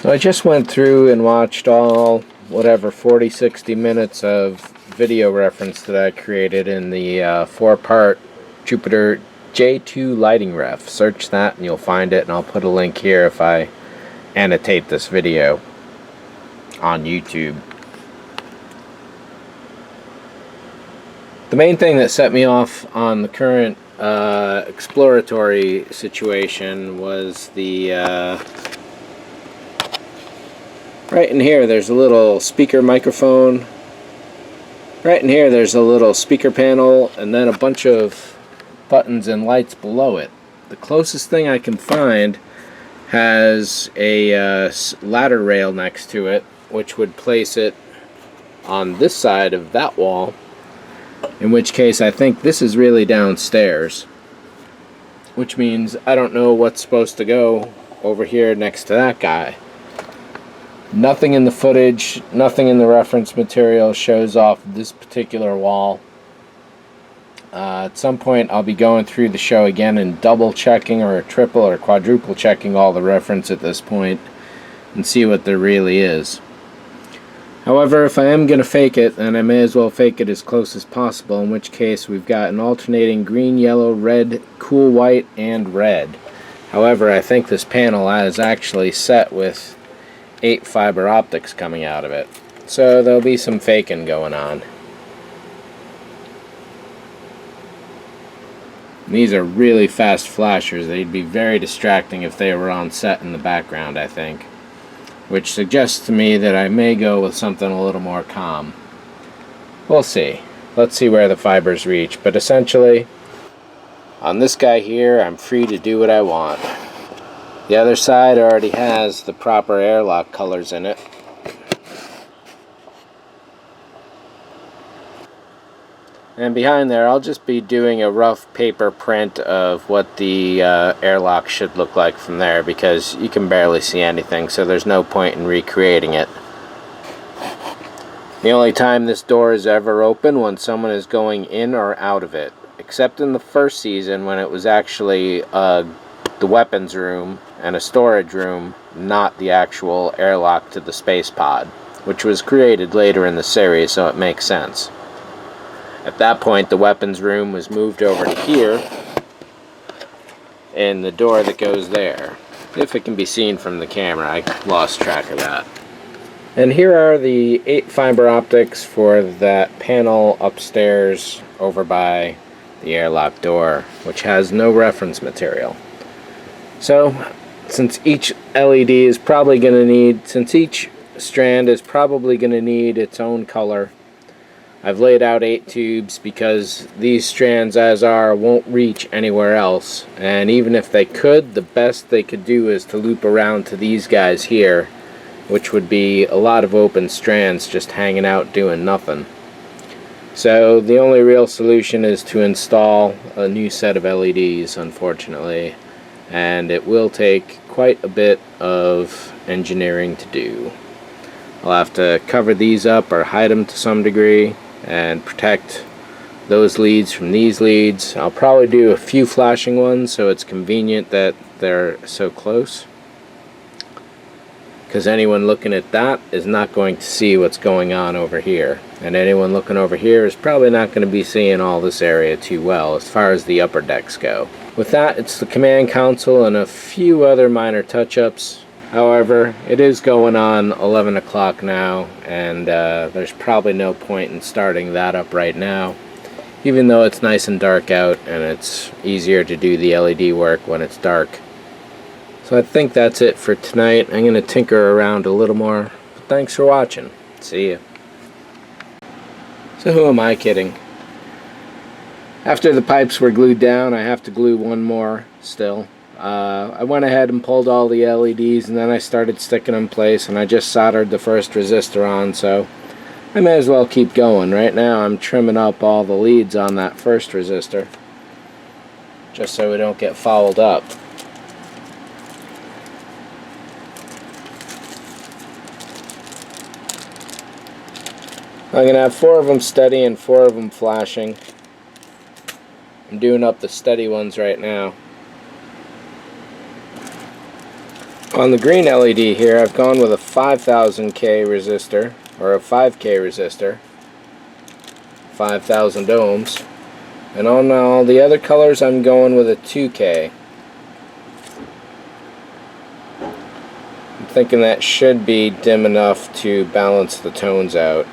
So I just went through and watched all, whatever, 40-60 minutes of video reference that I created in the 4-part Jupiter J2 lighting ref. Search that and you'll find it, and I'll put a link here if I annotate this video on YouTube. The main thing that set me off on the current exploratory situation was the right in here there's a little speaker microphone. Right in here there's a little speaker panel and then a bunch of buttons and lights below it. The closest thing I can find has a ladder rail next to it, which would place it on this side of that wall, in which case I think this is really downstairs, which means I don't know what's supposed to go over here next to that guy. Nothing in the footage, nothing in the reference material shows off this particular wall. At some point I'll be going through the show again and double checking or triple or quadruple checking all the reference at this point and see what there really is. However, if I am going to fake it, then I may as well fake it as close as possible, in which case we've got an alternating green, yellow, red, cool white, and red. However, I think this panel is actually set with 8 fiber optics coming out of it, so there'll be some faking going on. These are really fast flashers. They'd be very distracting if they were on set in the background, I think. Which suggests to me that I may go with something a little more calm. We'll see. Let's see where the fibers reach. But essentially, on this guy here, I'm free to do what I want. The other side already has the proper airlock colors in it. And behind there, I'll just be doing a rough paper print of what the airlock should look like from there, because you can barely see anything, so there's no point in recreating it. The only time this door is ever open when someone is going in or out of it, except in the first season when it was actually the weapons room and a storage room, not the actual airlock to the space pod, which was created later in the series, so it makes sense. At that point, the weapons room was moved over to here, and the door that goes there. If it can be seen from the camera, I lost track of that. And here are the 8 fiber optics for that panel upstairs over by the airlock door, which has no reference material. So, since each LED is probably going to need, since each strand is probably going to need its own color, I've laid out 8 tubes because these strands as are won't reach anywhere else, and even if they could, the best they could do is to loop around to these guys here, which would be a lot of open strands just hanging out doing nothing. So the only real solution is to install a new set of LEDs, unfortunately, and it will take quite a bit of engineering to do. I'll have to cover these up or hide them to some degree and protect those leads from these leads. I'll probably do a few flashing ones so it's convenient that they're so close, because anyone looking at that is not going to see what's going on over here, and anyone looking over here is probably not going to be seeing all this area too well as far as the upper decks go. With that, it's the command console and a few other minor touch-ups. However, it is going on 11 o'clock now, and there's probably no point in starting that up right now, even though it's nice and dark out and it's easier to do the LED work when it's dark. So I think that's it for tonight. I'm going to tinker around a little more. Thanks for watching. See ya. So who am I kidding? After the pipes were glued down, I have to glue one more still. I went ahead and pulled all the LEDs, and then I started sticking them in place, and I just soldered the first resistor on, so I may as well keep going. Right now I'm trimming up all the leads on that first resistor, just so we don't get fouled up. I'm going to have 4 of them steady and 4 of them flashing. I'm doing up the steady ones right now. On the green LED here, I've gone with a 5000K resistor, or a 5K resistor, 5000 ohms. And on all the other colors, I'm going with a 2K. I'm thinking that should be dim enough to balance the tones out.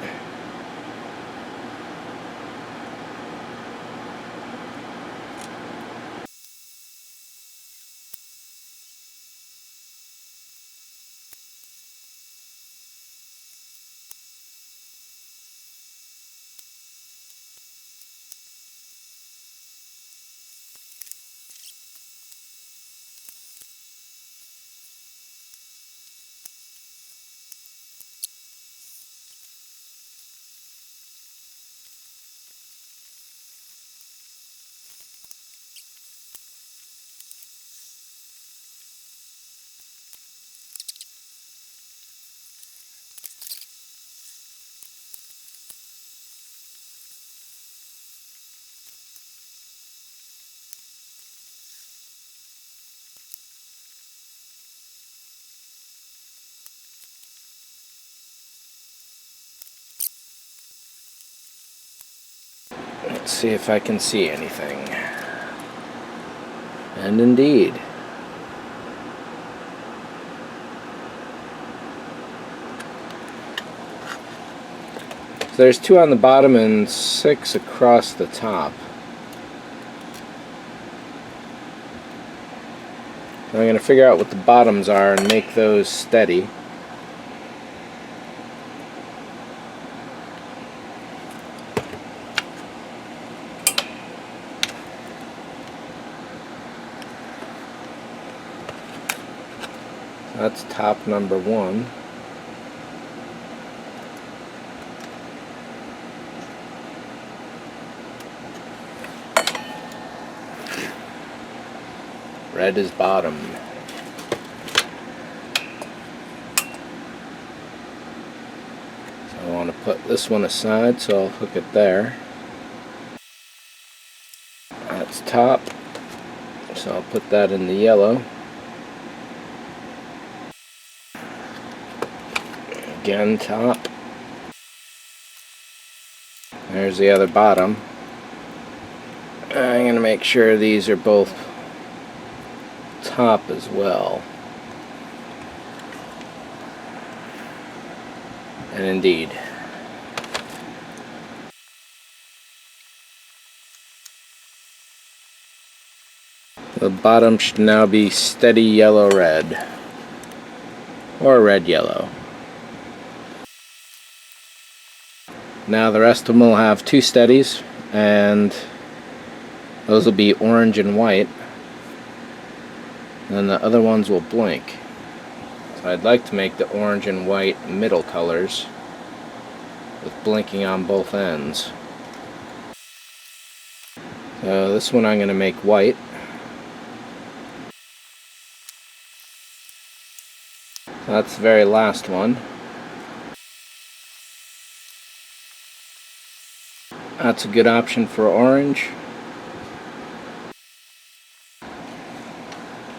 Let's see if I can see anything. And indeed. So there's 2 on the bottom and 6 across the top. So I'm going to figure out what the bottoms are and make those steady. That's top number 1. Red is bottom. So I want to put this one aside, so I'll hook it there. That's top, so I'll put that in the yellow. Again, top. There's the other bottom. I'm going to make sure these are both top as well. And indeed. The bottom should now be steady yellow-red. Or red-yellow. Now the rest of them will have 2 steadies, and those will be orange and white. And the other ones will blink. So I'd like to make the orange and white middle colors with blinking on both ends. So this one I'm going to make white. That's the very last one. That's a good option for orange.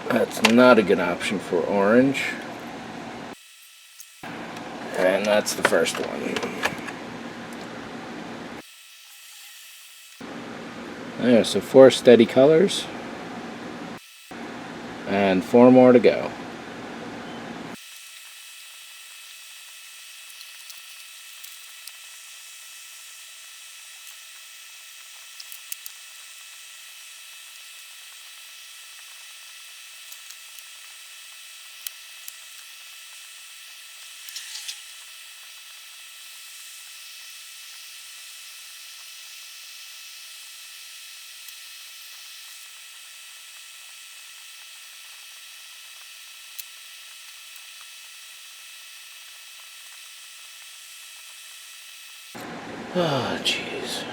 That's not a good option for orange. And that's the first one. There, so 4 steady colors. And 4 more to go. Oh, jeez.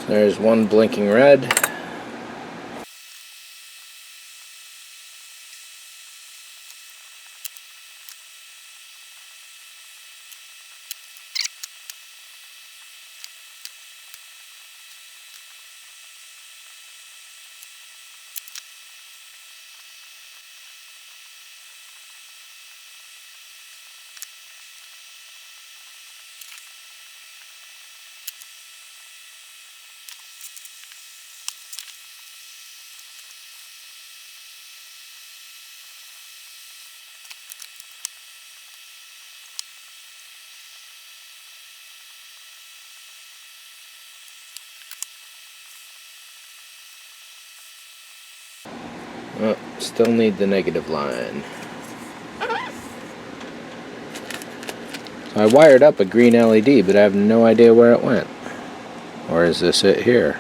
There's one blinking red. Oh, still need the negative line. So I wired up a green LED, but I have no idea where it went. Or is this it here?